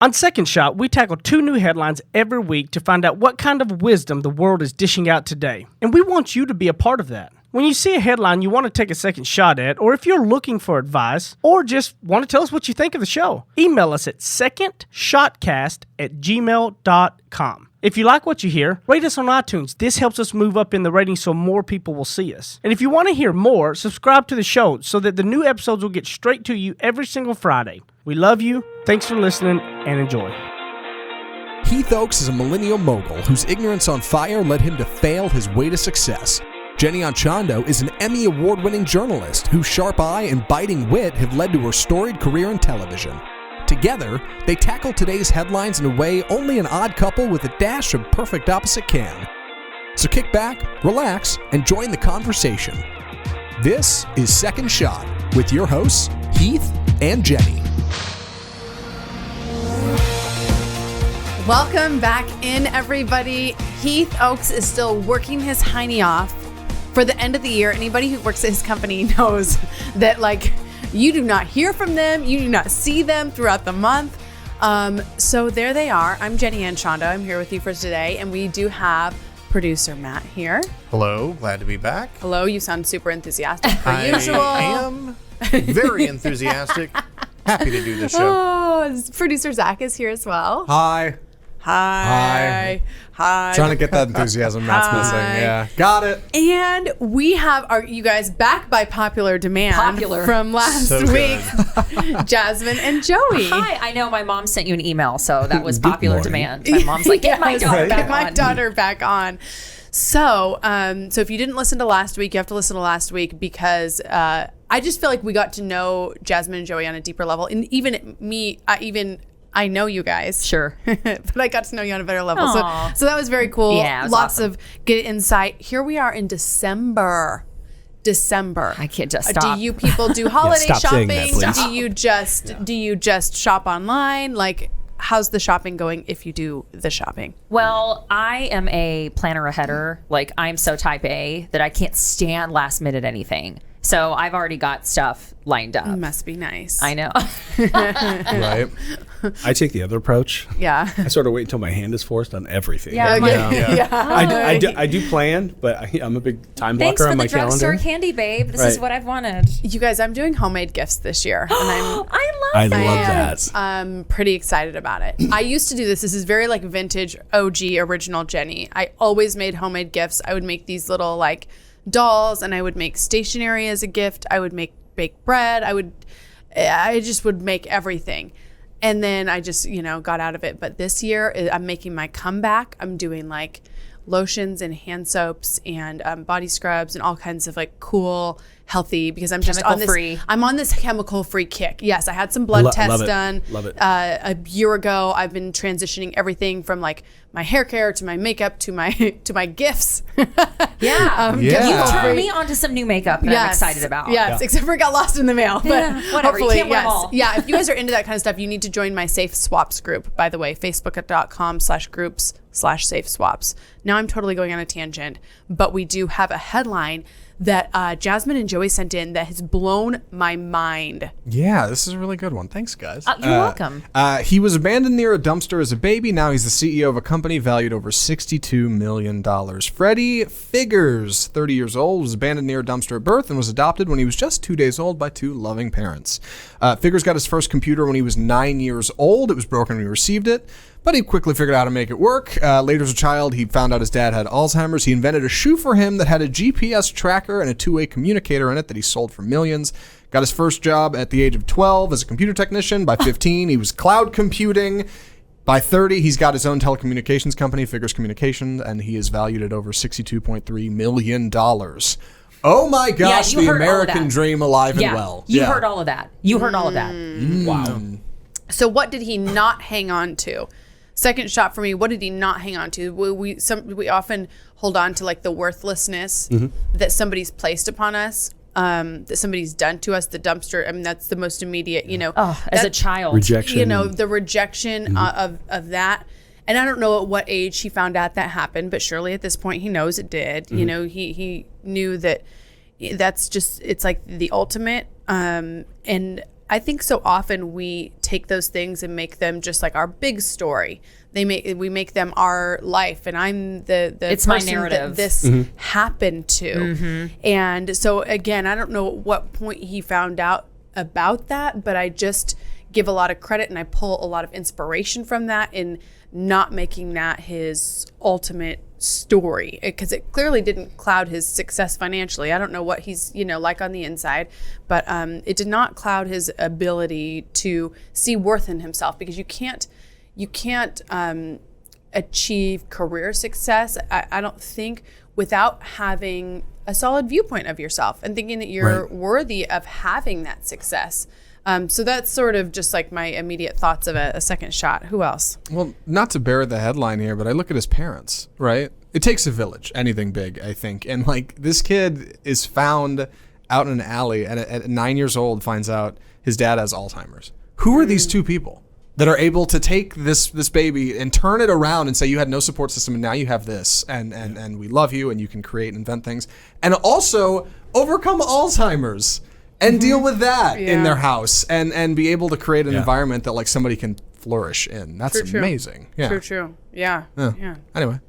On Second Shot, we tackle 2 new headlines every week to find out what kind of wisdom the world is dishing out today. And we want you to be a part of that. When you see a headline you want to take a second shot at, or if you're looking for advice, or just want to tell us what you think of the show, email us at secondshotcast@gmail.com. If you like what you hear, rate us on iTunes. This helps us move up in the ratings so more people will see us. And if you want to hear more, subscribe to the show so that the new episodes will get straight to you every single Friday. We love you. Thanks for listening and enjoy. Heath Oaks is a millennial mogul whose ignorance on fire led him to fail his way to success. Jenny Anchondo is an Emmy award-winning journalist whose sharp eye and biting wit have led to her storied career in television. Together, they tackle today's headlines in a way only an odd couple with a dash of perfect opposite can. So kick back, relax, and join the conversation. This is Second Shot with your hosts, Heath and Jenny. Welcome back in, everybody. Heath Oaks is still working his hiney off for the end of the year. Anybody who works at his company knows that, you do not hear from them. You do not see them throughout the month. So there they are. I'm Jenny Anchondo. I'm here with you for today. And we do have producer Matt here. Hello. Glad to be back. Hello. You sound super enthusiastic per usual. I am very enthusiastic. Happy to do this show. Oh, producer Zach is here as well. Hi. Hi. Trying to get that enthusiasm Matt's missing. Yeah. Got it. And we have you guys back by popular demand from last week, Jasmine and Joey. Hi, I know my mom sent you an email, so that was popular demand. My mom's like, get my daughter back on. So, if you didn't listen to last week, you have to listen to last week because I just feel like we got to know Jasmine and Joey on a deeper level. And even me, I know you guys. Sure. But I got to know you on a better level. So that was very cool. Yeah, Lots awesome. of good insight. Here we are in December. I can't just stop. Do you people do holiday stop saying shopping? that, Do you just shop online? How's the shopping going if you do the shopping? Well, I am a planner aheader. I'm so type A that I can't stand last minute anything. So I've already got stuff lined up. Must be nice. I know. Right. I take the other approach. Yeah. I sort of wait until my hand is forced on everything. Yeah. I do plan, but I'm a big time blocker on my calendar. Thanks for the drugstore candy, babe. This is what I've wanted. You guys, I'm doing homemade gifts this year. And I love that. I'm pretty excited about it. I used to do this. This is very vintage, OG, original Jenny. I always made homemade gifts. I would make these little dolls, and I would make stationery as a gift. I would make baked bread. I just would make everything. And then I just, got out of it. But this year I'm making my comeback. I'm doing lotions and hand soaps and body scrubs and all kinds of cool, healthy, because I'm just I'm on this chemical free kick. Yes, I had some blood tests done. Love it. A year ago. I've been transitioning everything from my hair care to my makeup to my gifts. Yeah. You turned me onto some new makeup that I'm excited about. Yes, except for it got lost in the mail. But whatever. Hopefully, you can't wear them all. Yeah, if you guys are into that kind of stuff, you need to join my Safe Swaps group, by the way, facebook.com/groups/safe swaps. Now I'm totally going on a tangent, but we do have a headline that Jasmine and Joey sent in that has blown my mind. Yeah, this is a really good one. Thanks, guys. You're welcome. He was abandoned near a dumpster as a baby. Now he's the CEO of a company valued over $62 million. Freddie Figures, 30 years old, was abandoned near a dumpster at birth and was adopted when he was just 2 days old by 2 loving parents. Figures got his first computer when he was 9 years old. It was broken when he received it, but he quickly figured out how to make it work. Later as a child, he found out his dad had Alzheimer's. He invented a shoe for him that had a GPS tracker and a two-way communicator in it that he sold for millions. Got his first job at the age of 12 as a computer technician. By 15, he was cloud computing. By 30, he's got his own telecommunications company, Figures Communications, and he is valued at over $62.3 million. Oh my gosh, the American dream alive and well. You heard all of that. Wow. So what did he not hang on to? Second shot for me, what did he not hang on to? We often hold on to the worthlessness that somebody's placed upon us, that somebody's done to us, the dumpster. I mean, that's the most immediate, as a child. Rejection. The rejection of that. And I don't know at what age he found out that happened, but surely at this point he knows it did. He knew that that's just, it's the ultimate. And I think so often we take those things and make them just like our big story. We make them our life, and I'm the it's my person narrative. that this happened to. And so again, I don't know at what point he found out about that, but I just give a lot of credit and I pull a lot of inspiration from that in not making that his ultimate story, because it clearly didn't cloud his success financially. I don't know what he's like on the inside, but it did not cloud his ability to see worth in himself, because you can't achieve career success, I don't think, without having a solid viewpoint of yourself and thinking that you're worthy of having that success. So that's sort of just like my immediate thoughts of a second shot. Who else? Well, not to bear the headline here, but I look at his parents, right? It takes a village, anything big, I think. And like, this kid is found out in an alley and at 9 years old finds out his dad has Alzheimer's. Who are these two people that are able to take this baby and turn it around and say, you had no support system and now you have this, and we love you and you can create and invent things, and also overcome Alzheimer's and deal with that in their house and be able to create an environment that like somebody can flourish in. That's amazing. Yeah. True. Yeah. Anyway.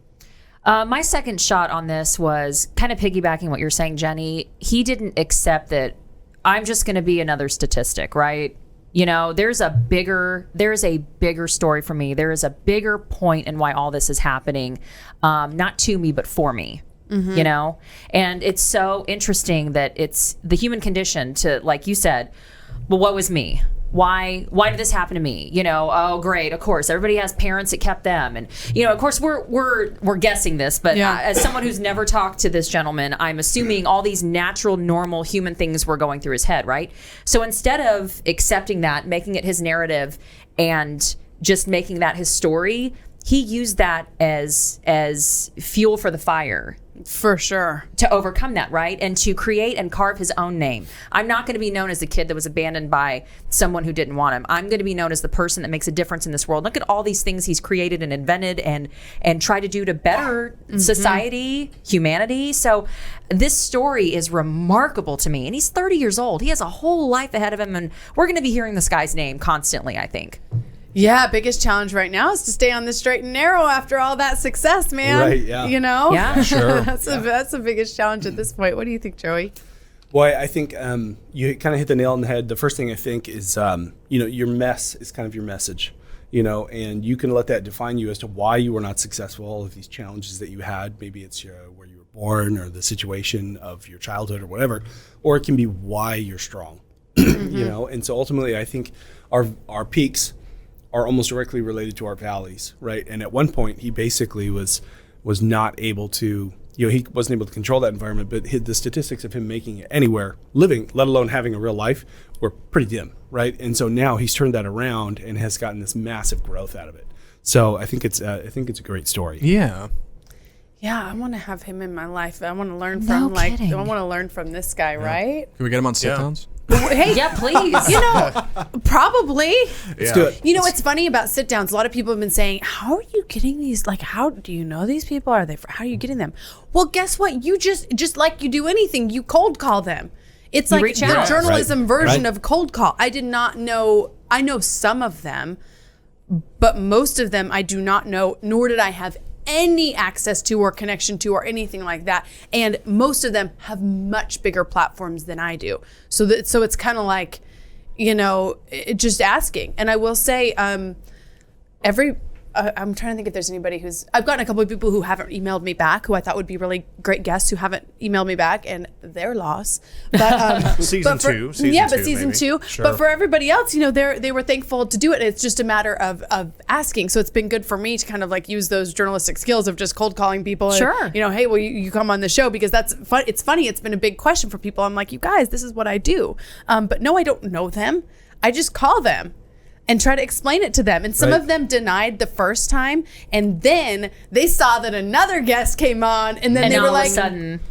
My second shot on this was kind of piggybacking what you're saying, Jenny. He didn't accept that I'm just going to be another statistic, right? There's a bigger story for me. There is a bigger point in why all this is happening, not to me, but for me. And it's so interesting that it's the human condition to, like you said, well, what was me? Why did this happen to me? Oh, great. Of course, everybody has parents that kept them. And, of course, we're guessing this. But as someone who's never talked to this gentleman, I'm assuming all these natural, normal human things were going through his head, right? So instead of accepting that, making it his narrative, and just making that his story, he used that as fuel for the fire. For sure. To overcome that, right? And to create and carve his own name. I'm not going to be known as the kid that was abandoned by someone who didn't want him. I'm going to be known as the person that makes a difference in this world. Look at all these things he's created and invented and try to do to better society, humanity. So this story is remarkable to me. And he's 30 years old. He has a whole life ahead of him. And we're going to be hearing this guy's name constantly, I think. Yeah, biggest challenge right now is to stay on the straight and narrow after all that success, man. Right, yeah. Yeah, sure. That's the biggest challenge at this point. What do you think, Joey? Well, I think you kind of hit the nail on the head. The first thing I think is, your mess is kind of your message, and you can let that define you as to why you were not successful, all of these challenges that you had. Maybe it's where you were born or the situation of your childhood or whatever, or it can be why you're strong, And so ultimately, I think our peaks are almost directly related to our valleys, right? And at one point, he basically was not able to, he wasn't able to control that environment, but the statistics of him making it anywhere, living, let alone having a real life, were pretty dim, right? And so now he's turned that around and has gotten this massive growth out of it. So I think it's a great story. Yeah. Yeah, I want to have him in my life. I want to learn from I want to learn from this guy, right? Can we get him on sit-downs? Hey, yeah, please. Probably. Let's do it. What's funny about sit downs? A lot of people have been saying, "How are you getting these? Like, how do you know these people? How are you getting them?" Well, guess what? You just like you do anything, you cold call them. It's like the journalism version of cold call. I did not know. I know some of them, but most of them I do not know, nor did I have any access to or connection to or anything like that. And most of them have much bigger platforms than I do. So it's kind of like, just asking. And I will say, I'm trying to think if there's anybody I've gotten a couple of people who haven't emailed me back, who I thought would be really great guests, who haven't emailed me back, and their loss. But season two. Sure. But for everybody else, they were thankful to do it. It's just a matter of asking. So it's been good for me to kind of like use those journalistic skills of just cold calling people. Sure. And, hey, will you come on the show? Because that's fun. It's funny. It's been a big question for people. I'm like, you guys, this is what I do. But no, I don't know them. I just call them and try to explain it to them. And some of them denied the first time. And then they saw that another guest came on. And then they were like,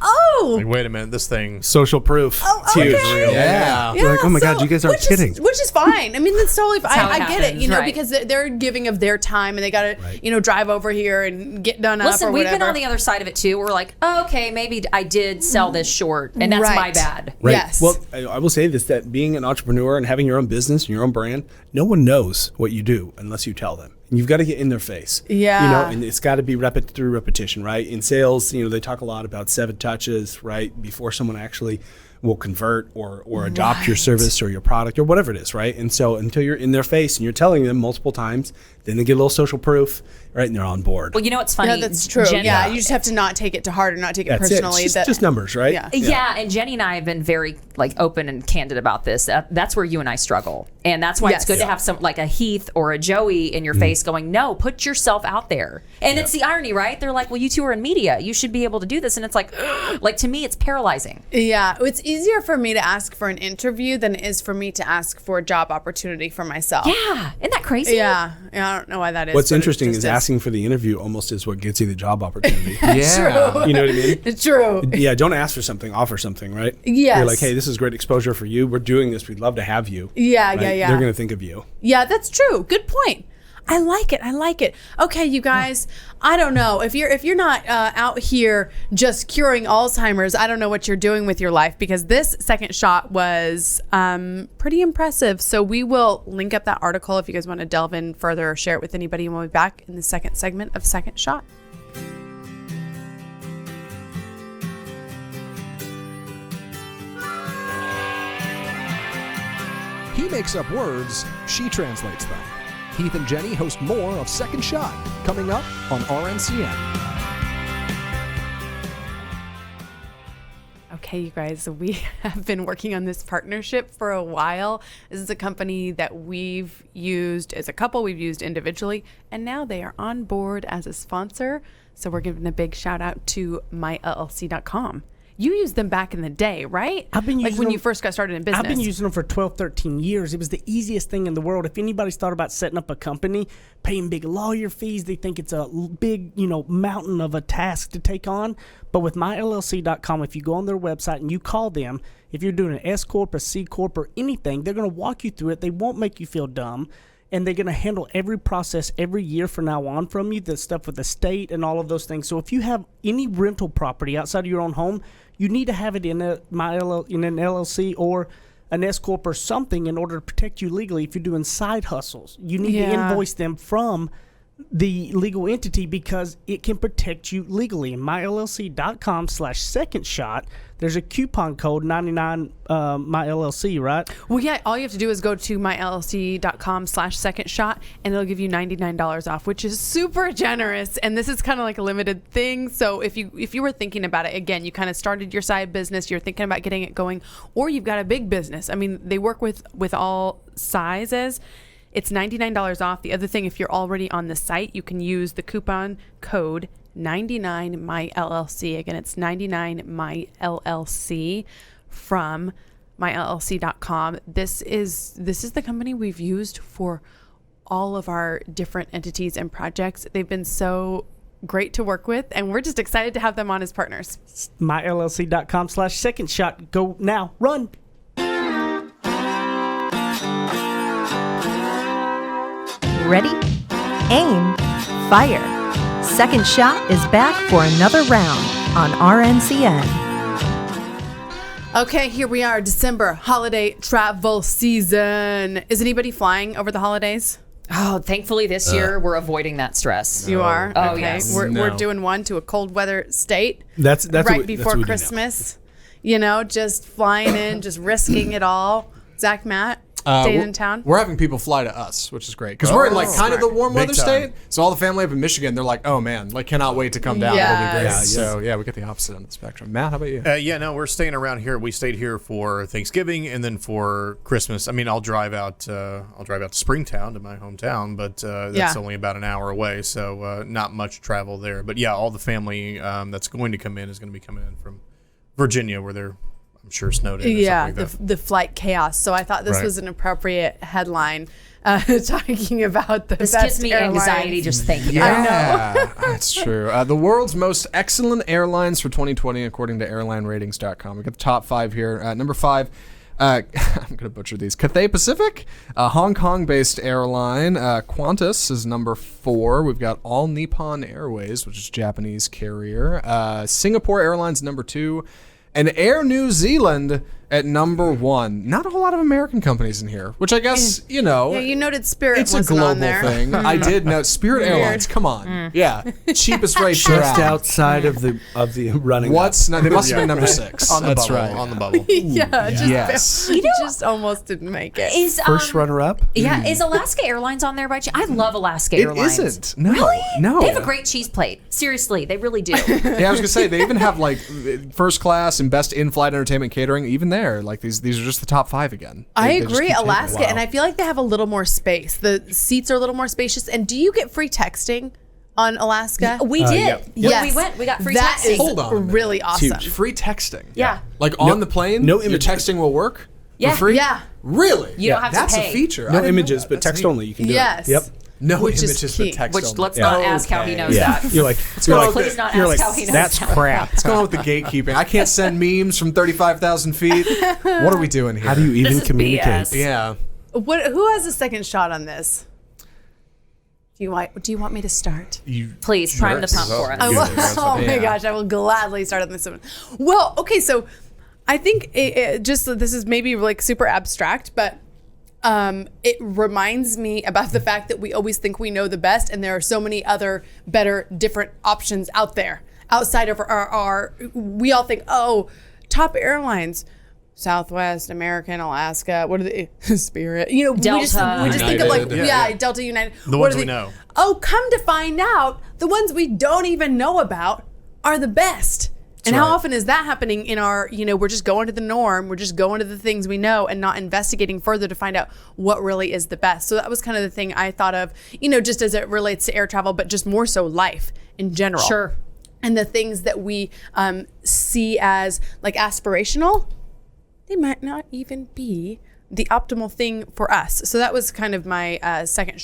oh. Like, wait a minute, this thing. Social proof. Oh, it's okay. huge. Yeah. You're like, oh my God, you guys aren't kidding. Which is fine. I mean, that's totally fine. I get it, happens, right. because they're giving of their time and they got to, drive over here and get done up or Listen, whatever. we've been on the other side of it too. We're like, oh, okay, maybe I did sell this short and that's my bad. Right. Yes. Well, I will say this, that being an entrepreneur and having your own business and your own brand, no one knows what you do unless you tell them. And you've got to get in their face. Yeah. And it's got to be through repetition, right? In sales, they talk a lot about 7 touches, right? Before someone actually will convert or adopt your service or your product or whatever it is, right? And so until you're in their face and you're telling them multiple times, then they get a little social proof, right? And they're on board. Well, it's funny. Yeah, that's true. Jenny, You just have to not take it to heart or not take it That's personally. it. It's just numbers, right? Yeah, and Jenny and I have been very open and candid about this. That's where you and I struggle, and that's why it's good to have some like a Heath or a Joey in your face going, "No, put yourself out there." And it's the irony, right? They're like, "Well, you two are in media. You should be able to do this," and it's like to me, it's paralyzing. Yeah, it's easier for me to ask for an interview than it is for me to ask for a job opportunity for myself. Yeah, isn't that crazy? Yeah, I don't know why that is. What's but it interesting just is asking for the interview almost is what gets you the job opportunity. Yeah. You know what I mean? It's true. Yeah, don't ask for something, offer something, right? Yes. You're like, hey, this is great exposure for you. We're doing this. We'd love to have you. Yeah, right? yeah. They're going to think of you. Yeah, that's true. Good point. I like it. Okay, you guys. I don't know if you're not out here just curing Alzheimer's. I don't know what you're doing with your life, because this second shot was pretty impressive. So we will link up that article if you guys want to delve in further or share it with anybody. And we'll be back in the second segment of Second Shot. He makes up words, she translates them. Heath and Jenny host more of Second Shot, coming up on RNCN. Okay, you guys, we have been working on this partnership for a while. This is a company that we've used as a couple, we've used individually, and now they are on board as a sponsor. So we're giving a big shout out to myllc.com. You used them back in the day, right? I've been using like when them, you first got started in business. I've been using them for 12, 13 years. It was the easiest thing in the world. If anybody's thought about setting up a company, paying big lawyer fees, they think it's a big, mountain of a task to take on. But with myllc.com, if you go on their website and you call them, if you're doing an S Corp, a C Corp, or anything, they're going to walk you through it. They won't make you feel dumb. And they're going to handle every process every year from now on from you, the stuff with the state and all of those things. So if you have any rental property outside of your own home, you need to have it in an LLC or an S Corp or something in order to protect you legally if you're doing side hustles. You need to invoice them from the legal entity because it can protect you legally. In myllc.com/second shot, there's a coupon code 99 myllc, right? Well, yeah, all you have to do is go to myllc.com/second shot and it'll give you $99 off, which is super generous. And this is kind of like a limited thing. So if you were thinking about it, again, you kind of started your side business, you're thinking about getting it going, or you've got a big business. I mean, they work with all sizes. It's $99 off. The other thing, if you're already on the site, you can use the coupon code 99myllc. Again, it's 99myllc from myllc.com. This is the company we've used for all of our different entities and projects. They've been so great to work with, and we're just excited to have them on as partners. myllc.com/second shot. Go now. Run. Ready? Aim. Fire. Second Shot is back for another round on RNCN. Okay, here we are, December holiday travel season. Is anybody flying over the holidays? Oh, thankfully this year we're avoiding that stress. You are? Oh, okay. yes. We're doing one to a cold weather state That's right before Christmas. Just flying in, just risking it all. Zach, Matt, staying in town? We're having people fly to us, which is great. Because we're in kind of the warm Big weather time. state. So all the family up in Michigan, they're like, oh man, cannot wait to come down. It'll be great. Yes. So we get the opposite end of the spectrum. Matt, how about you? We're staying around here. We stayed here for Thanksgiving and then for Christmas. I mean, I'll drive out to Springtown, to my hometown, but that's only about an hour away, so not much travel there. But yeah, all the family that's going to come in is going to be coming in from Virginia, where they're, I'm sure, snowed in. Yeah, or something like that. the flight chaos. So I thought this Right. was an appropriate headline talking about the This best gives me airlines. anxiety just thinking. Yeah, that's true. The world's most excellent airlines for 2020, according to airlineratings.com. We got the top 5 here. Number 5, I'm going to butcher these. Cathay Pacific, a Hong Kong-based airline. Qantas is number 4. We've got All Nippon Airways, which is a Japanese carrier. Singapore Airlines, number 2. And Air New Zealand At number 1, not a whole lot of American companies in here, which I guess, Yeah, you noted Spirit it's a wasn't global on there. thing. I did note Spirit Airlines. Come on. Yeah. Cheapest rate Just outside of the running. They must have been number 6. On the That's bubble. right. On the bubble. Yes. Just almost didn't make it. Is First runner-up? Yeah, is Alaska Airlines on there by chance? I love Alaska It Airlines. isn't. No. Really? No. They have a great cheese plate. Seriously, they really do. Yeah, I was gonna say they even have like first class and best in-flight entertainment catering. Even there, like these are just the top 5 again. I They just agree, keep taking it. Alaska, and I feel like they have a little more space. The seats are a little more spacious. And do you get free texting on Alaska? We did. yeah. When Yes. we went, we got free That texting. is Hold on a minute. really awesome. huge. Free texting. Yeah. Like on the plane, no your images. texting will work Yeah. for free. Yeah. Really? You don't have to That's pay. a feature. I No didn't know images, that. but That's text neat. only. You can do Yes. it. Yep. No Which is images, but key. text Which only. let's not ask how he knows Yeah. that. You're like, Please not you're ask like, how he knows that's that. crap. What's going on with the gatekeeping? I can't send memes from 35,000 feet. What are we doing here? How do you even This is communicate? BS. Yeah. Who has a second shot on this? Do you want me to start? Please prime the pump for us. I will, oh my Yeah. gosh, I will gladly start on this one. Well, okay, so I think this is maybe like super abstract, but it reminds me about the fact that we always think we know the best, and there are so many other better, different options out there outside of our we all think, oh, top airlines. Southwest, American, Alaska, what are the Spirit? You know, Delta. we just think of like United. Delta, United. The What ones are we know. Oh, come to find out, the ones we don't even know about are the best. And how right. often is that happening in our, we're just going to the norm, we're just going to the things we know and not investigating further to find out what really is the best. So that was kind of the thing I thought of, just as it relates to air travel, but just more so life in general. Sure. And the things that we see as like aspirational, they might not even be the optimal thing for us. So that was kind of my second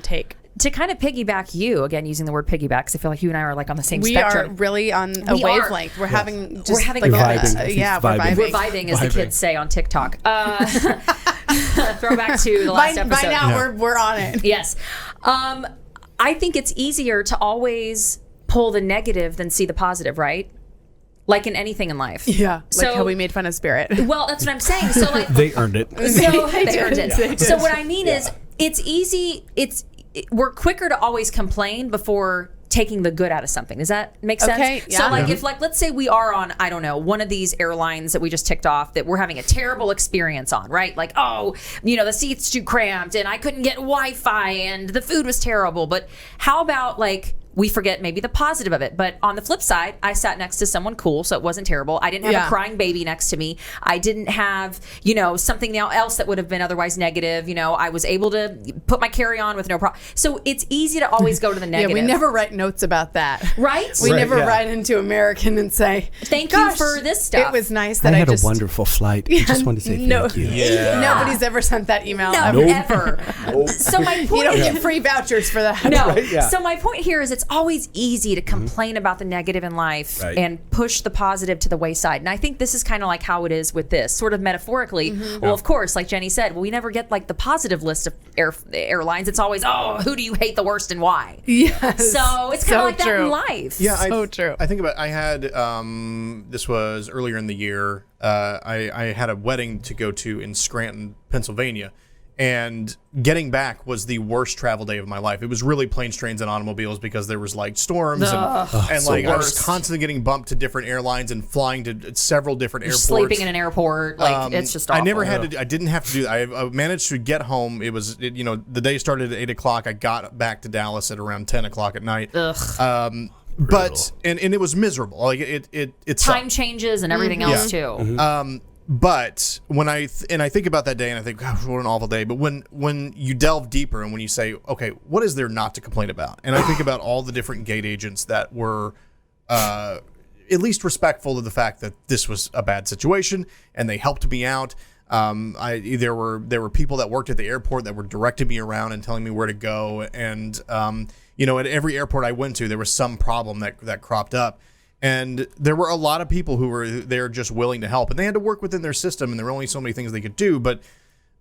take. To kind of piggyback you, again, using the word piggyback, because I feel like you and I are like on the same We spectrum. are really on a We are. wavelength. We're having just We're having like fun. Vibing. I think yeah, it's we're vibing. vibing. We're vibing, as the kids say on TikTok. Throwback to the last By episode. now, we're on it. Yes. I think it's easier to always pull the negative than see the positive, right? Like in anything in life. Yeah, like So- how we made fun of Spirit. Well, that's what I'm saying. So like They earned it. so they earned it. So what I mean is it's easy. We're quicker to always complain before taking the good out of something. Does that make sense? Okay, yeah. So like if let's say we are on, I don't know, one of these airlines that we just ticked off that we're having a terrible experience on, right? Like, oh, the seat's too cramped and I couldn't get Wi-Fi and the food was terrible. But how about like we forget maybe the positive of it. But on the flip side, I sat next to someone cool, so it wasn't terrible. I didn't have a crying baby next to me. I didn't have, something else that would have been otherwise negative. I was able to put my carry-on with no problem. So it's easy to always go to the negative. Yeah, we never write notes about that. Right? We never write into American and say, Thank you for this stuff. It was nice I that had I just... a wonderful flight. I just wanted to say thank you. Nobody's ever sent that email. No, ever. ever. So my point You don't get free vouchers for that. No. Right, yeah. So my point here is it's always easy to complain about the negative in life Right. and push the positive to the wayside. And I think this is kind of like how it is with this, sort of metaphorically. Well, of course, like Jenny said, we never get like the positive list of airlines. It's always, oh, who do you hate the worst and why? Yes. So it's kind of So like that true. in life. Yeah, So true. I think I had this was earlier in the year. I had a wedding to go to in Scranton, Pennsylvania, and getting back was the worst travel day of my life. It was really planes, trains, and automobiles because there was like storms and like I was constantly getting bumped to different airlines and flying to several different airports. Sleeping in an airport, like it's just awful. I never had to. I didn't have to do that. I managed to get home. It was, the day started at 8:00. I got back to Dallas at around 10:00 at night. But it was miserable. Like it Time sucked. changes and everything else too. But when I think about that day and I think, gosh, what an awful day. But when you delve deeper and when you say, okay, what is there not to complain about? And I think about all the different gate agents that were at least respectful of the fact that this was a bad situation and they helped me out. There were people that worked at the airport that were directing me around and telling me where to go. And at every airport I went to, there was some problem that cropped up. And there were a lot of people who were there just willing to help, and they had to work within their system, and there were only so many things they could do. But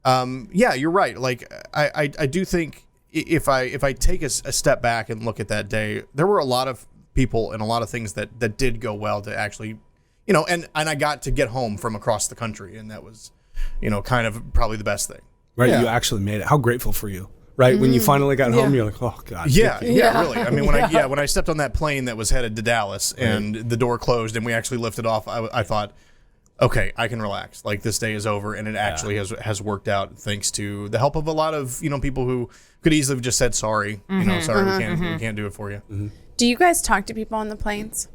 yeah, you're right. Like I do think if I take a step back and look at that day, there were a lot of people and a lot of things that did go well to actually, you know, and I got to get home from across the country, and that was, you know, kind of probably the best thing. Right, you actually made it. How grateful for you. Right, when you finally got home, you're like, oh God. Yeah, really. I mean, when I stepped on that plane that was headed to Dallas and the door closed and we actually lifted off, I thought, okay, I can relax. Like, this day is over, and it actually has worked out thanks to the help of a lot of, you know, people who could easily have just said sorry. You know, sorry, we can't do it for you. Do you guys talk to people on the planes?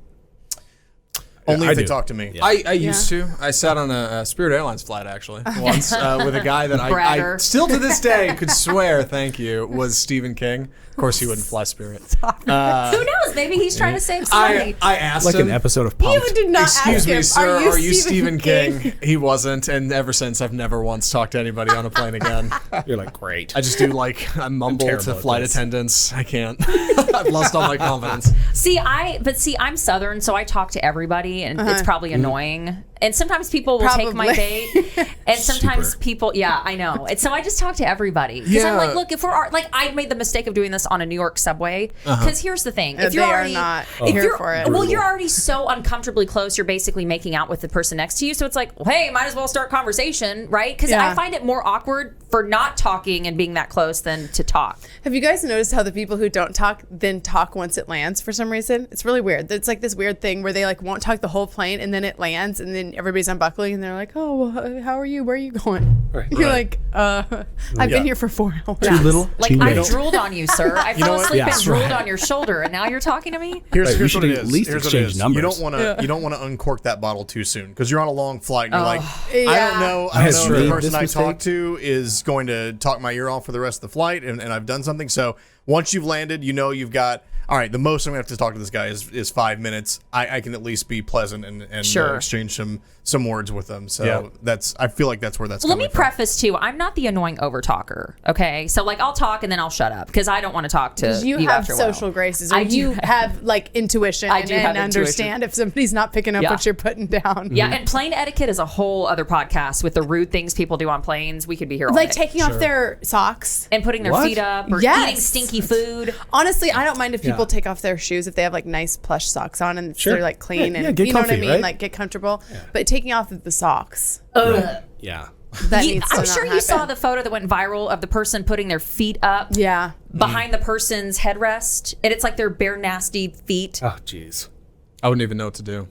Only if they talk to me. Yeah. I used to. I sat on a Spirit Airlines flight, actually, once with a guy that I still to this day could swear, thank you, was Stephen King. Of course, he wouldn't fly Spirit. Who knows? Maybe he's trying to save some money. I asked like him. an episode of Pumped. You did not Excuse ask me, him, sir, are you Stephen King? He wasn't, and ever since, I've never once talked to anybody on a plane again. You're like, great. I just do, like, I mumble to flight attendants. I can't. I've lost all my confidence. See, I'm Southern, so I talk to everybody, and it's probably annoying. And sometimes people will take my bait, and sometimes people, I know. And so I just talk to everybody because I'm like, look, if we're like, I made the mistake of doing this on a New York subway because here's the thing: if you're already not if here you're, for it, well, you're already so uncomfortably close. You're basically making out with the person next to you, so it's like, well, hey, might as well start conversation, right? Because I find it more awkward for not talking and being that close than to talk. Have you guys noticed how the people who don't talk then talk once it lands for some reason? It's really weird. It's like this weird thing where they like won't talk the whole plane and then it lands and then everybody's unbuckling and they're like, oh, well, how are you? Where are you going? Right. You're like, I've been here for 4 hours. Too little, Like, too I late. drooled on you, sir. I fell asleep and Yes, drooled on your shoulder, and now you're talking to me? Here's we what should it at is. least Here's what it exchange is. numbers. You don't want to uncork that bottle too soon because you're on a long flight and you're like, I don't know if the made person this I mistake. talk to is going to talk my ear off for the rest of the flight, and I've done something. So once you've landed, you know you've got, all right, the most I'm going to have to talk to this guy is 5 minutes. I can at least be pleasant and exchange some words with them. So I feel like that's where that's Let coming me preface too, I'm not the annoying over talker, okay? So like I'll talk and then I'll shut up because I don't want to talk to you have after a while. social graces. Or you have like intuition I do and have understand if somebody's not picking up what you're putting down. Yeah, and plane etiquette is a whole other podcast with the rude things people do on planes. We could be here all Like day. taking off their socks. And putting their feet up or eating stinky food. Honestly, I don't mind if people take off their shoes if they have like nice plush socks on and they're like clean and get you know comfy, what I mean, right? like get comfortable. But taking off the socks, Yeah. that needs to I'm not sure you happen. saw the photo that went viral of the person putting their feet up behind the person's headrest, and it's like their bare nasty feet. Oh, jeez. I wouldn't even know what to do.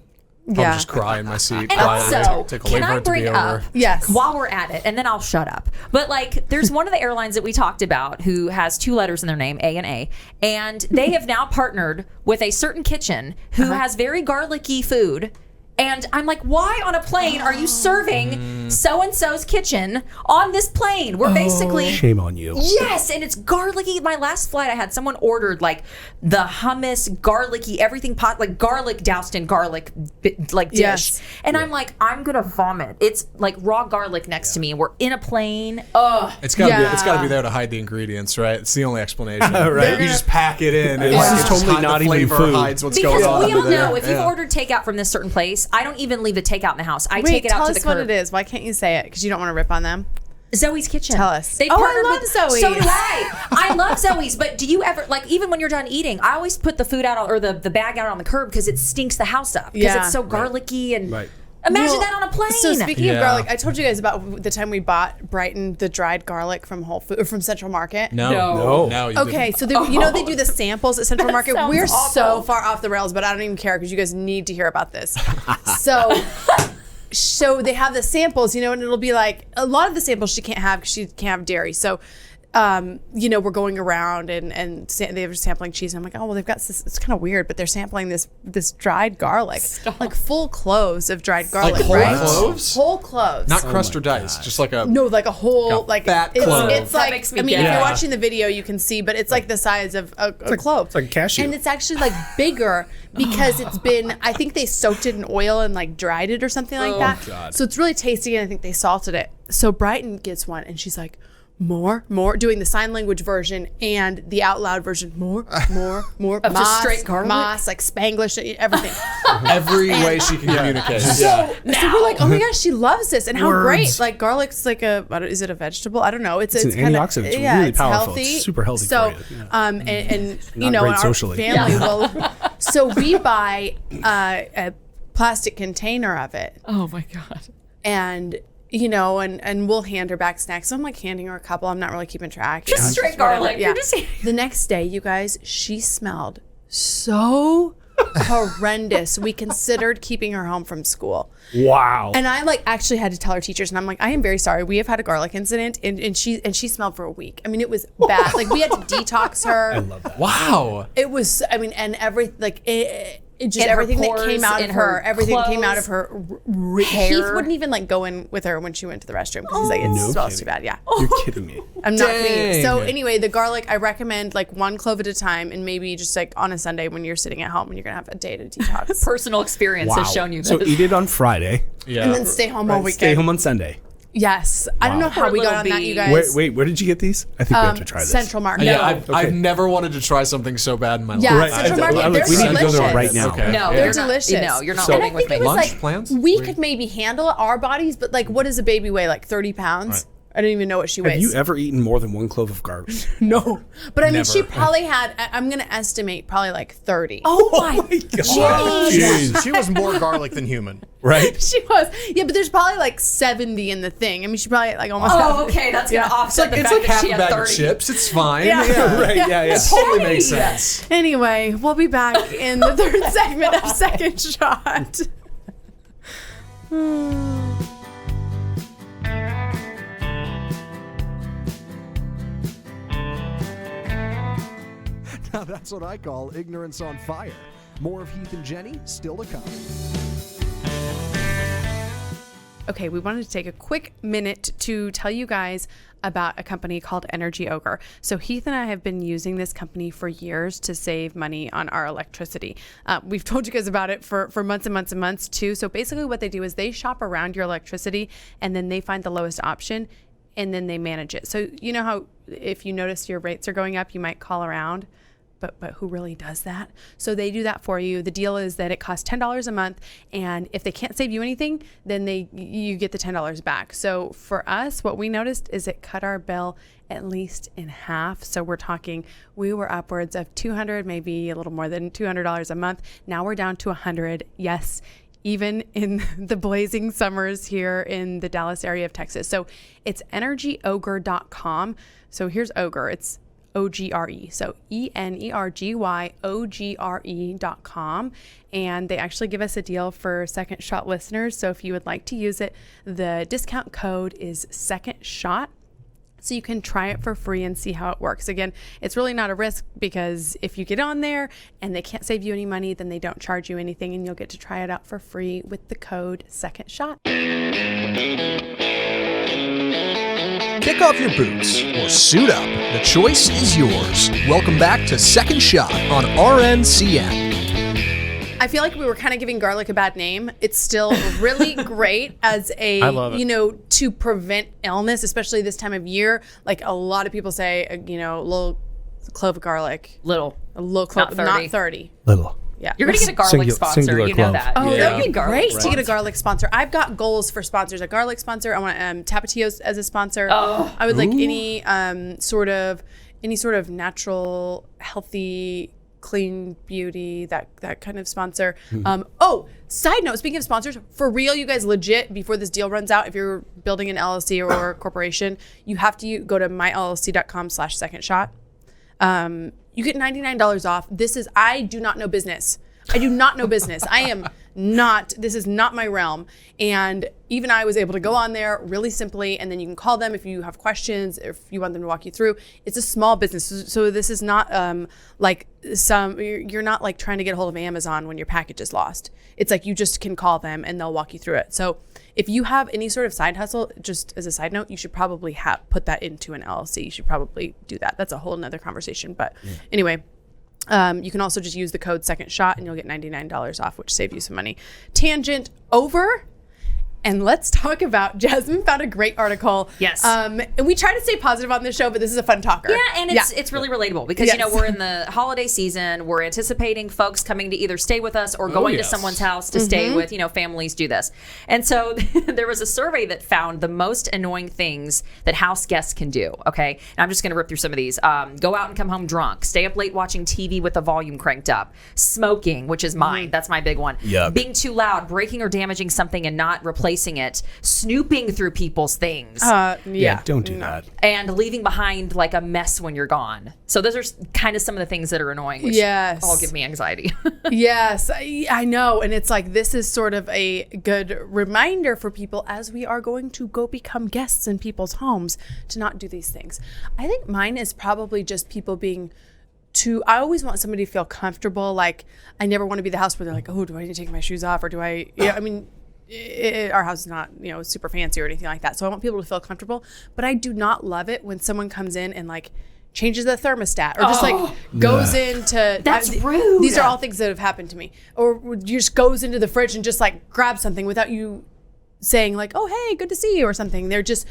I would just cry in my seat. And also, take a can wait for I it to be bring up, Yes. while we're at it, and then I'll shut up. But like, there's one of the airlines that we talked about who has 2 letters in their name, A and A, and they have now partnered with a certain kitchen who has very garlicky food. And I'm like, why on a plane are you serving so-and-so's kitchen on this plane? We're basically... Shame on you. Yes, and it's garlicky. My last flight, I had someone ordered like the hummus, garlicky, everything pot, like garlic doused in garlic, like dish. Yes. And I'm like, I'm gonna vomit. It's like raw garlic next to me. We're in a plane. Ugh. It's gotta be there to hide the ingredients, right? It's the only explanation. Right. You just pack it in. And This is it's totally the not even flavor food. hides what's Because going on we all under there. know if you've ordered takeout from this certain place, I don't even leave the takeout in the house. I Wait, take it out tell to the us what curb. it is. Why can't you say it? Because you don't want to rip on them. Zoe's Kitchen. Tell us. They Oh, I partnered love with Zoe's. So do I. I love Zoe's. But do you ever, like, even when you're done eating, I always put the food out or the bag out on the curb because it stinks the house up because it's so garlicky and. Right. Imagine that on a plane. So speaking of garlic, I told you guys about the time we bought Brighton the dried garlic from Whole Food or from Central Market. No. you Okay, didn't. so they do the samples at Central Market. sounds We're awful. so far off the rails, but I don't even care because you guys need to hear about this. So they have the samples, and it'll be like a lot of the samples she can't have because she can't have dairy. So, we're going around and they were sampling cheese. And I'm like, oh, well, they've got this. It's kind of weird, but they're sampling this dried garlic, like full cloves of dried garlic, whole right? cloves? Whole cloves. Not crust or dice, just like a... No, like a whole, like fat it's, clove. it's That like, makes me I mean, if gag. you're watching the video, you can see, but it's like the size of a clove. It's like a cashew. And it's actually like bigger because it's been, I think they soaked it in oil and like dried it or something like that. God. So it's really tasty and I think they salted it. So Brighton gets one and she's like, more, doing the sign language version and the out loud version, more. Of just straight garlic? Moss, like Spanglish, everything. Every way she can communicate. So we're like, oh my gosh, she loves this, and how great! Like garlic's like is it a vegetable? I don't know. It's an kinda, antioxidant. It's really it's powerful. healthy. It's super healthy So, for you. and Not great our socially. family will. So we buy plastic container of it. Oh my God. And and we'll hand her back snacks. So I'm like handing her a couple. I'm not really keeping track. Just straight garlic. Yeah. You're just The next day, you guys, she smelled so horrendous. We considered keeping her home from school. Wow. And I actually had to tell her teachers, and I'm like, I am very sorry. We have had a garlic incident, and she smelled for a week. I mean, it was bad. We had to detox her. I love that. Wow. It was, and it just In her everything that pores, came out in of her, her everything that came out clothes, of her hair. Heath wouldn't even go in with her when she went to the restroom because he's like, it No smells kidding. too bad. Yeah. You're kidding me. I'm not kidding you. So Dang. anyway, the garlic, I recommend 1 clove at a time, and maybe just on a Sunday when you're sitting at home and you're gonna have a day to detox. personal experience has shown you this. So eat it on Friday. Yeah. And then stay home all weekend. Stay home on Sunday. Yes. I don't know how Poor we got little on that, bee. you guys. Wait, where did you get these? I think we have to try this. Central Market. Yeah, No. I've never wanted to try something so bad in my life. Yeah, Right. Central Market. Look, They're we need to go delicious. there right now. Okay. No, They're you're not- delicious. No, you're not So- living And I with think me. it was Lunch plans? we could maybe handle it, our bodies, but what does a baby weigh? 30 pounds? I don't even know what she weighs. Have you ever eaten more than 1 clove of garlic? No. But I mean, she Never. probably had, I'm going to estimate probably 30. Oh my God. Jeez. She was more garlic than human. Right? She was. Yeah, but there's probably 70 in the thing. I mean, she probably almost Oh, okay. That's going to offset the It's fact like that half she a had bag 30. of chips. It's fine. Yeah. Right, yeah. Totally makes sense. Anyway, we'll be back in the third segment of Second Shot. Now that's what I call ignorance on fire. More of Heath and Jenny still to come. Okay, we wanted to take a quick minute to tell you guys about a company called Energy Ogre. So Heath and I have been using this company for years to save money on our electricity. We've told you guys about it for months and months and months too. So basically what they do is they shop around your electricity and then they find the lowest option and then they manage it. So you know how if you notice your rates are going up, you might call around. But who really does that? So they do that for you. The deal is that it costs $10 a month, and if they can't save you anything, then you get the $10 back. So for us, what we noticed is it cut our bill at least in half. So we're talking, we were upwards of $200, maybe a little more than $200 a month. Now we're down to $100. Yes, even in the blazing summers here in the Dallas area of Texas. So it's energyogre.com. So here's Ogre. It's OGRE. So ENERGYOGRE.com. And they actually give us a deal for Second Shot listeners. So if you would like to use it, the discount code is Second Shot. So you can try it for free and see how it works. Again, it's really not a risk because if you get on there and they can't save you any money, then they don't charge you anything and you'll get to try it out for free with the code Second Shot. Kick off your boots or suit up. The choice is yours. Welcome back to Second Shot on RNCN. I feel like we were kind of giving garlic a bad name. It's still really great as a, I love it. To prevent illness, especially this time of year. Like a lot of people say, a little clove of garlic. A little clove, Not 30. Little. Yeah. You're going to get a garlic sponsor. singular You know clove. that. Oh, You're that'd gonna be get a garlic great to get a sponsor. garlic sponsor. I've got goals for sponsors. A garlic sponsor. I want Tapatios as a sponsor. I would like any sort of natural, healthy, clean beauty, that kind of sponsor. Side note, speaking of sponsors, for real, you guys, legit, before this deal runs out, if you're building an LLC or a corporation, you have to go to myllc.com/secondshot. You get $99 off. I do not know business. I do not know business. This is not my realm. And even I was able to go on there really simply, and then you can call them if you have questions, if you want them to walk you through. It's a small business. So this is not you're not like trying to get a hold of Amazon when your package is lost. It's like you just can call them and they'll walk you through it. So if you have any sort of side hustle, just as a side note, you should probably put that into an LLC. You should probably do that. That's a whole nother conversation. But anyway, you can also just use the code Second Shot and you'll get $99 off, which saves you some money. Tangent over. And let's talk about, Jasmine found a great article. Yes. And we try to stay positive on this show, but this is a fun talker. Yeah, and it's really relatable because, Yes. we're in the holiday season. We're anticipating folks coming to either stay with us or going to someone's house to stay with, families do this. And so there was a survey that found the most annoying things that house guests can do, okay? And I'm just going to rip through some of these. Go out and come home drunk. Stay up late watching TV with the volume cranked up. Smoking, which is mine. That's my big one. Yuck. Being too loud, breaking or damaging something and not replacing it, snooping through people's things, Don't do that. and leaving behind like a mess when you're gone. So those are kind of some of the things that are annoying, which all give me anxiety. Yes, I know. And it's like, this is sort of a good reminder for people as we are going to go become guests in people's homes to not do these things. I think mine is probably just people being I always want somebody to feel comfortable. Like, I never want to be the house where they're like, oh, do I need to take my shoes off? Or do I, our house is not, super fancy or anything like that. So I want people to feel comfortable. But I do not love it when someone comes in and like changes the thermostat or just goes into. That's rude. These are all things that have happened to me. Or just goes into the fridge and just like grabs something without you saying like, oh, hey, good to see you or something. They're just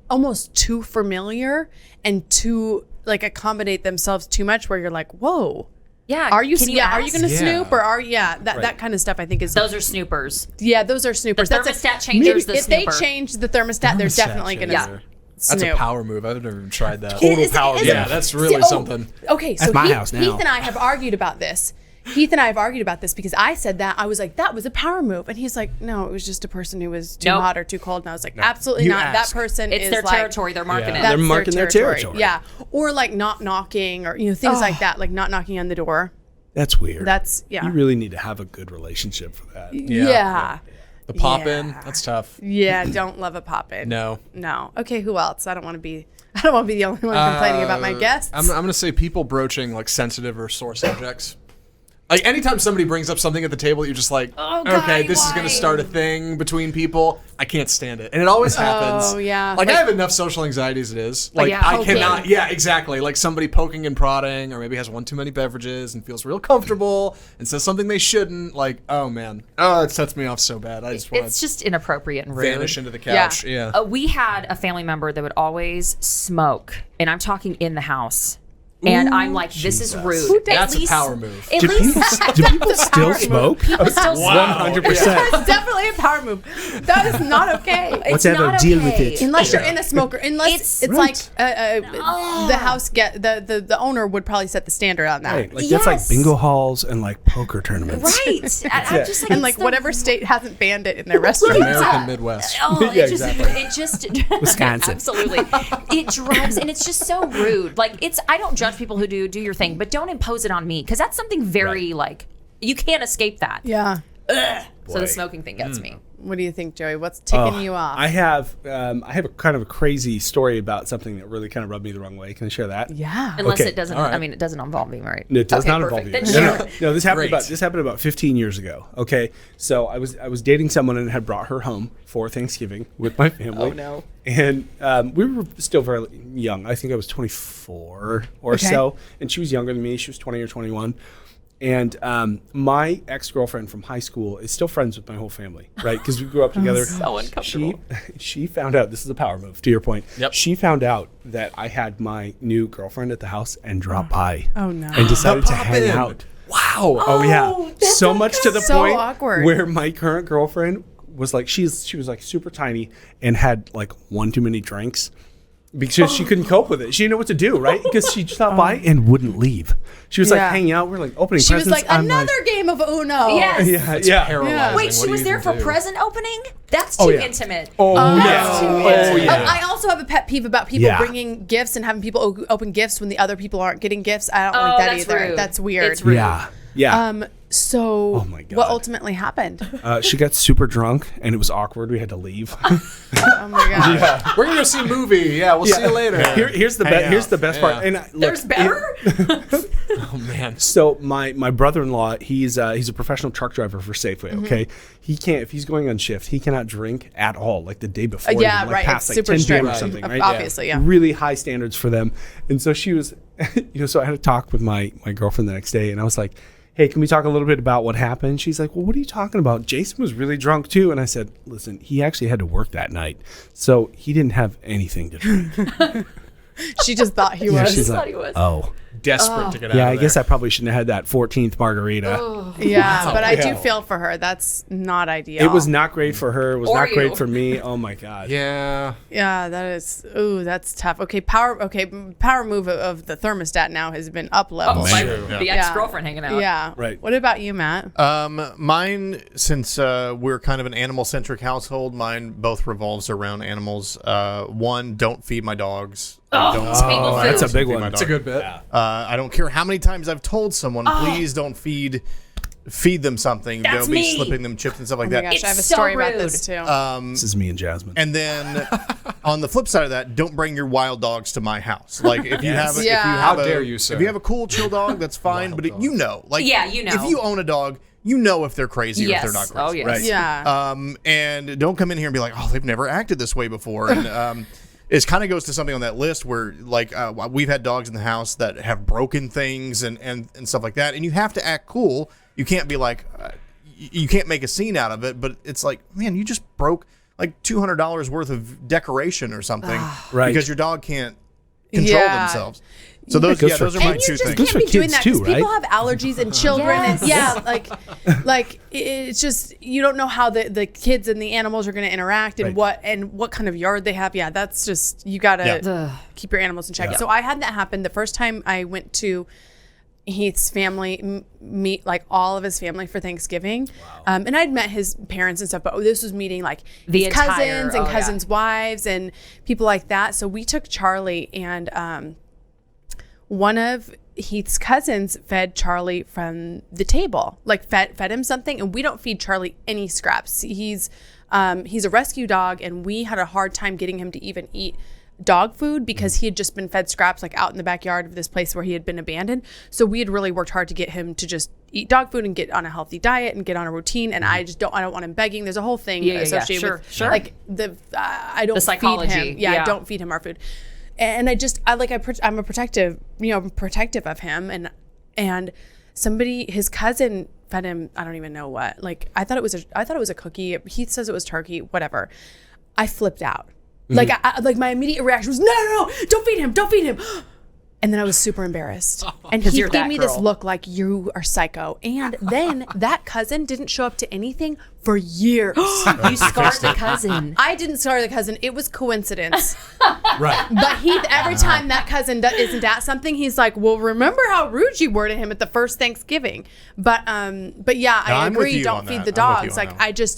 almost too familiar and too like accommodate themselves too much where you're like, whoa. Yeah. Are you? Can you are you going to Yeah. snoop or that kind of stuff? I think is Those are snoopers. Yeah, those are snoopers. The thermostat changers, the if they snooper. change the thermostat, they're definitely going to Yeah. That's snoop. a power move. I've never even tried that. Total power move. Yeah, that's really something. Okay, so That's my house now. Heath and I have argued about this. Because I said that. I was like, that was a power move. And he's like, no, it was just a person who was too Nope. hot or too cold. And I was like, absolutely You not. ask. That person It's is their like, territory. They're marking Yeah. it. that's They're marking their territory. Yeah. Or like not knocking or, things like that. Like not knocking on the door. That's weird. Yeah. You really need to have a good relationship for that. Yeah. The pop in, Yeah. that's tough. Yeah, don't love a pop-in. No. Okay, who else? I don't want to be the only one complaining about my guests. I'm going to say people broaching like sensitive or sore subjects. Like anytime somebody brings up something at the table, you're just like, okay, this is going to start a thing between people. I can't stand it. And it always happens. Oh, yeah. Like I have enough social anxiety as it is. Like I cannot, exactly. Like somebody poking and prodding or maybe has one too many beverages and feels real comfortable and says something they shouldn't. Like, oh man. Oh, it sets me off so bad. I just want It's to just inappropriate and rude. vanish into the couch. Yeah. We had a family member that would always smoke, and I'm talking in the house. And I'm like, this is rude. That's a power move. At least Do people still smoke? people still smoke. 100%. That's definitely a power move. That is not okay. Let's have a deal with it. Unless you're in a smoker, unless it's like Right. the house the owner would probably set the standard on that. Right. Like that's like Yes. bingo halls and like poker tournaments. Right. I'm just like, And like it's the- whatever state hasn't banned it in their restaurants. American Midwest. Oh, Yeah, it just Wisconsin. Absolutely. It drives, and it's just so rude. Like I don't judge people who do your thing, but don't impose it on me because that's something very like you can't escape that. Yeah. So the smoking thing gets me. What do you think, Joey? What's ticking you off? I have a kind of a crazy story about something that really kind of rubbed me the wrong way. Can I share that? Yeah. Unless Okay. it doesn't. All right. I mean, it doesn't involve me, right? It does Okay, not perfect. involve you. Then No, this happened Great. about 15 years ago. Okay, so I was dating someone and had brought her home for Thanksgiving with my family. Oh, no. And we were still very young. I think I was 24 or so, and she was younger than me. She was 20 or 21. And my ex-girlfriend from high school is still friends with my whole family, right? Because we grew up together. So uncomfortable. She found out, this is a power move, to your point. Yep. She found out that I had my new girlfriend at the house and dropped by. Oh, no. And decided to pop hang in. out. Wow. Oh, yeah. So much to the So point awkward. where my current girlfriend was like, she was like super tiny and had like one too many drinks. Because she couldn't cope with it. She didn't know what to do, right? Because she stopped by and wouldn't leave. She was like Yeah. hanging out. We're like opening She was presents. like, I'm another game of Uno. Yes. Yeah. Paralyzing. Wait, What she do was you there even for do? present opening? That's Oh, too yeah. intimate. Oh, That's too yeah. intimate. I also have a pet peeve about people Yeah. bringing gifts and having people open gifts when the other people aren't getting gifts. I don't like that that's either. rude. That's weird. It's rude. Yeah. Yeah. So Oh my God. what ultimately happened? She got super drunk and it was awkward. We had to leave. Oh my god. We're going to go see a movie. Yeah, we'll see you later. Here's the best part. And look, There's better? Oh, man. So my brother-in-law, he's a professional truck driver for Safeway. Okay, he can't, if he's going on shift, he cannot drink at all. Like the day before, Yeah, even, like right. past It's like super 10 p.m. or strict. something, right? Obviously, yeah. Really high standards for them. And so she was, so I had a talk with my girlfriend the next day, and I was like, hey, can we talk a little bit about what happened? She's like, well, what are you talking about? Jason was really drunk too. And I said, listen, he actually had to work that night. So he didn't have anything to drink. She just thought he was. She's thought like, he was. oh. Desperate to get out Yeah, of I there. guess I probably shouldn't have had that 14th margarita. Yeah, but I do feel for her. That's not ideal. It was not great for her. It was Or not you. great for me. Oh my God. Yeah. Yeah, that is. Ooh, that's tough. Okay, power move of the thermostat now has been up levels. Like True. the ex-girlfriend hanging out. Yeah. Right. What about you, Matt? Mine, since we're kind of an animal-centric household, mine both revolves around animals. One, don't feed my dogs. Table food. That's a big Feed one. my It's a dog. good bit. I don't care how many times I've told someone, please don't feed them something. That's They'll be me. slipping them chips and stuff like Oh my that. gosh, I have a It's so story about rude. this too. This is me and Jasmine. And then on the flip side of that, don't bring your wild dogs to my house. Like if you have, Yeah. How dare you, sir. If you have a cool, chill dog, that's fine. Wild but dog. you know, like Yeah, you know. if you own a dog, you know if they're crazy or if they're not Yes. crazy. Oh, yes. Right. yeah. And don't come in here and be like, oh, they've never acted this way before. And it kind of goes to something on that list where, like, we've had dogs in the house that have broken things and stuff like that. And you have to act cool. You can't be like, you can't make a scene out of it. But it's like, man, you just broke like $200 worth of decoration or something, Right. Because your dog can't control Yeah. themselves. So those, goes yeah, for those are my And two you just things. Goes can't for be doing kids that too, because people right? have allergies and children. Yes. And yeah, like it's just you don't know how the kids and the animals are going to interact and Right. what kind of yard they have. Yeah, that's just you got to Yeah. keep your animals in check. Yeah. So I had that happen the first time I went to Heath's family meet like all of his family for Thanksgiving. And I'd met his parents and stuff, but this was meeting like The his entire- cousins and oh, yeah. cousins' wives and people like that. So we took Charlie and one of Heath's cousins fed Charlie from the table, like fed him something. And we don't feed Charlie any scraps. He's a rescue dog, and we had a hard time getting him to even eat dog food because he had just been fed scraps like out in the backyard of this place where he had been abandoned. So we had really worked hard to get him to just eat dog food and get on a healthy diet and get on a routine. And I don't want him begging. There's a whole thing associated Sure, with sure. like I don't The psychology. feed him. Yeah, Yeah. I don't feed him our food. And I'm a protective of him, and somebody, his cousin fed him, I don't even know what. Like I thought it was a cookie. He says it was turkey, whatever. I flipped out. Like like my immediate reaction was no, don't feed him. And then I was super embarrassed. And he you're gave that me this girl. look like you are psycho. And then that cousin didn't show up to anything for years. You scarred the cousin. I didn't scar the cousin. It was coincidence. Right. But Heath, every time that cousin isn't at something, he's like, "Well, remember how rude you were to him at the first Thanksgiving." But yeah, I I'm with agree. you Don't on feed that. the I'm with you dogs. on Like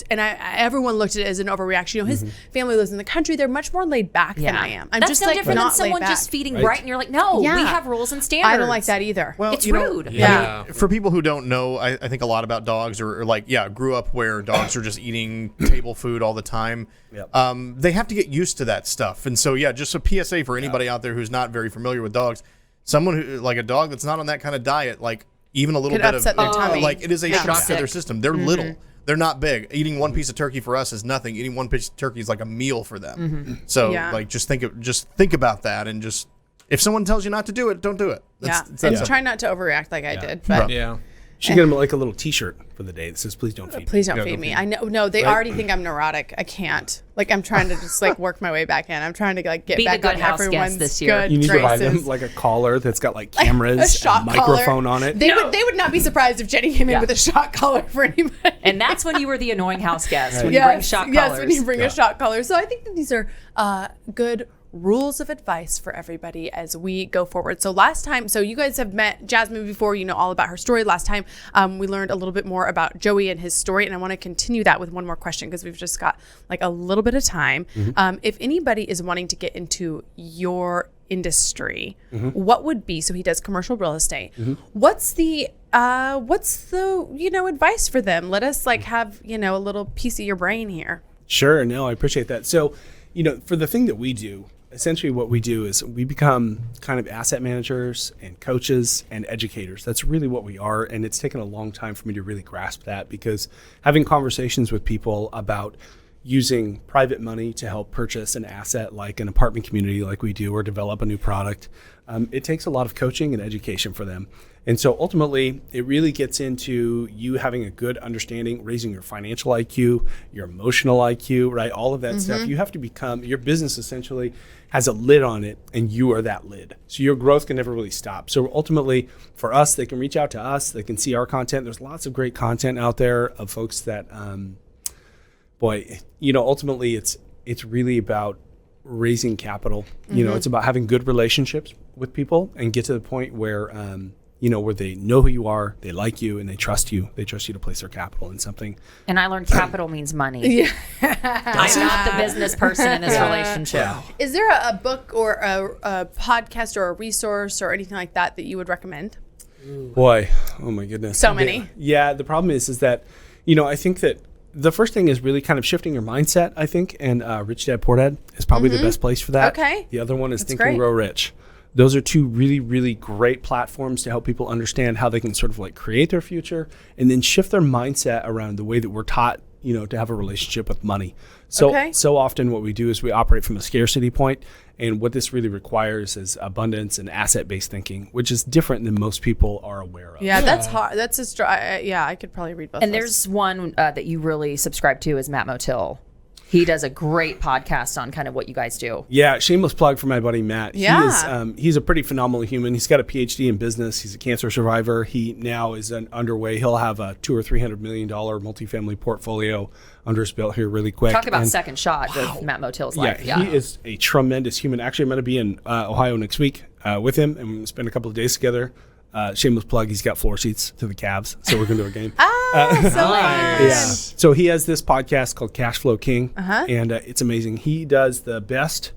that one. everyone looked at it as an overreaction. You know, his family lives in the country. They're much more laid back than I am. I'm That's just no like different than not someone laid back. just feeding Right. right, and you're like, no, Yeah. we have rules and standards. I don't like that either. Well, It's you know, rude. Yeah. I mean, for people who don't know, I think a lot about dogs or like, yeah, grew up where dogs are just eating table food all the time. Yep. They have to get used to that stuff. And so, yeah, just a PSA for anybody out there who's not very familiar with dogs. Someone who, like a dog that's not on that kind of diet, like even a little Could bit upset of their tummy. like it is a Yeah. shock to Sick. their system. They're little. They're not big. Eating one piece of turkey for us is nothing. Eating one piece of turkey is like a meal for them. So, Yeah. like, just think about that, and just if someone tells you not to do it, don't do it. Yeah, It's and that try not to overreact like I did. But Yeah. Should get him like a little T-shirt for the day that says "Please don't feed me." please don't Yeah, feed don't me. feed I know. No, they already think I'm neurotic. I can't. Like I'm trying to just like work my way back in. I'm trying to like get Be the back good on house guest everyone's this year. good You need to buy them graces. like a collar that's got like A cameras shock and a microphone collar. on it. They would not be surprised if Jenny came in Yeah. with a shock collar for anybody. And that's when you were the annoying house guest, when you bring shock collars. Yes, when you bring a shock collar. So I think that these are good rules of advice for everybody as we go forward. So last time, so you guys have met Jasmine before, you know all about her story. Last time we learned a little bit more about Joey and his story, and I want to continue that with one more question because we've just got like a little bit of time. If anybody is wanting to get into your industry, what would be, so he does commercial real estate, what's the advice for them? Let us like have a little piece of your brain here. Sure. No, I appreciate that. So, for the thing that we do, essentially what we do is we become kind of asset managers and coaches and educators. That's really what we are. And it's taken a long time for me to really grasp that because having conversations with people about, using private money to help purchase an asset like an apartment community like we do, or develop a new product. It takes a lot of coaching and education for them. And so ultimately, it really gets into you having a good understanding, raising your financial IQ, your emotional IQ, right? All of that stuff. You have to become, your business essentially has a lid on it, and you are that lid. So your growth can never really stop. So ultimately, for us, they can reach out to us. They can see our content. There's lots of great content out there of folks that, ultimately it's really about raising capital. It's about having good relationships with people and get to the point where, where they know who you are, they like you, and they trust you. They trust you to place their capital in something. And I learned capital means money. Yeah. I'm not the business person in this relationship. Yeah. Is there a book or a podcast or a resource or anything like that you would recommend? Boy, oh my goodness. So many. Yeah, the problem is that, I think that the first thing is really kind of shifting your mindset, I think, and Rich Dad Poor Dad is probably the best place for that. Okay. The other one is Think and Grow Rich. Those are two really, really great platforms to help people understand how they can sort of like create their future and then shift their mindset around the way that we're taught, to have a relationship with money. So often what we do is we operate from a scarcity point, and what this really requires is abundance and asset-based thinking, which is different than most people are aware of. Yeah, that's hard. That's I could probably read both. And there's one that you really subscribe to is Matt Motil. He does a great podcast on kind of what you guys do. Yeah, shameless plug for my buddy Matt. Yeah. He's a pretty phenomenal human. He's got a PhD in business. He's a cancer survivor. He now is underway. He'll have a $200 or $300 million multifamily portfolio under his belt here really quick. Talk about second shot of Matt Motil's life. Yeah, he is a tremendous human. Actually, I'm going to be in Ohio next week with him, and we're going to spend a couple of days together. Shameless plug, he's got floor seats to the Cavs, so we're going to do a game. So nice. Yeah. So he has this podcast called Cash Flow King, and it's amazing. He does the best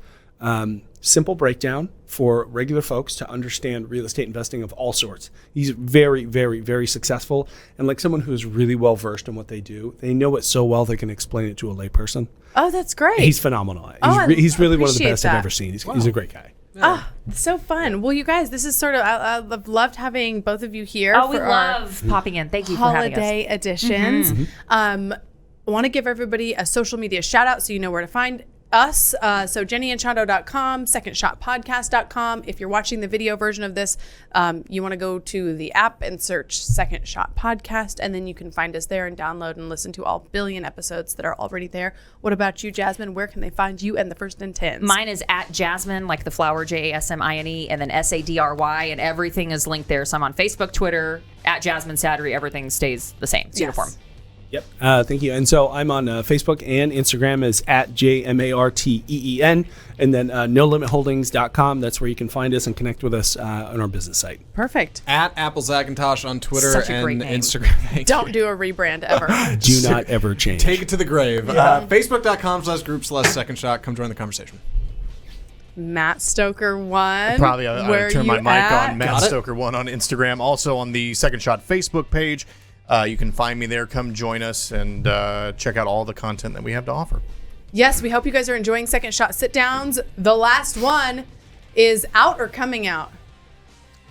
simple breakdown for regular folks to understand real estate investing of all sorts. He's very, very, very successful, and like someone who is really well versed in what they do, they know it so well they can explain it to a layperson. Oh, that's great. He's phenomenal. He's really one of the best I've ever seen. He's a great guy. Yeah. Oh, so fun. Well, you guys, this is sort of, I've loved having both of you here. Oh, we love popping in. Thank you for having us. Holiday editions. I want to give everybody a social media shout out so you know where to find us. So jennyandchando.com, secondshotpodcast.com. If you're watching the video version of this, you want to go to the app and search Second Shot Podcast, and then you can find us there and download and listen to all billion episodes that are already there. What about you, Jasmine? Where can they find you and the First and Tens? Mine is at Jasmine, like the flower, Jasmine, and then Sadry, and everything is linked there. So I'm on Facebook, Twitter, at Jasmine Sadry. Everything stays the same. It's uniform. Yep. Thank you. And so I'm on Facebook and Instagram as at JMARTEEN, and then nolimitholdings.com. That's where you can find us and connect with us on our business site. Perfect. At Apple Zacintosh on Twitter Such a and great name. Instagram. Don't do a rebrand ever. Do not ever change. Take it to the grave. Facebook.com/group/second shot. Come join the conversation. Matt Stoker 1. Probably I'll turn my mic on. Matt Got it. Stoker 1 on Instagram. Also on the Second Shot Facebook page. You can find me there. Come join us and check out all the content that we have to offer. Yes, we hope you guys are enjoying Second Shot Sit-Downs. The last one is out or coming out?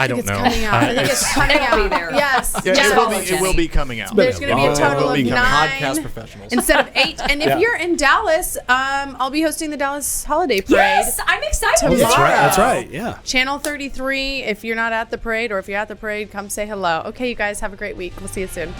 I don't know. Coming out. I think it's coming out. It'll be there. Yes. Yeah, Yes. it will be coming out. There's going to be a total of 9 Podcast professionals. instead of 8. And if you're in Dallas, I'll be hosting the Dallas Holiday Parade. Yes, I'm excited. Tomorrow. That's right. Yeah. Channel 33. If you're not at the parade, or if you're at the parade, come say hello. Okay, you guys, have a great week. We'll see you soon.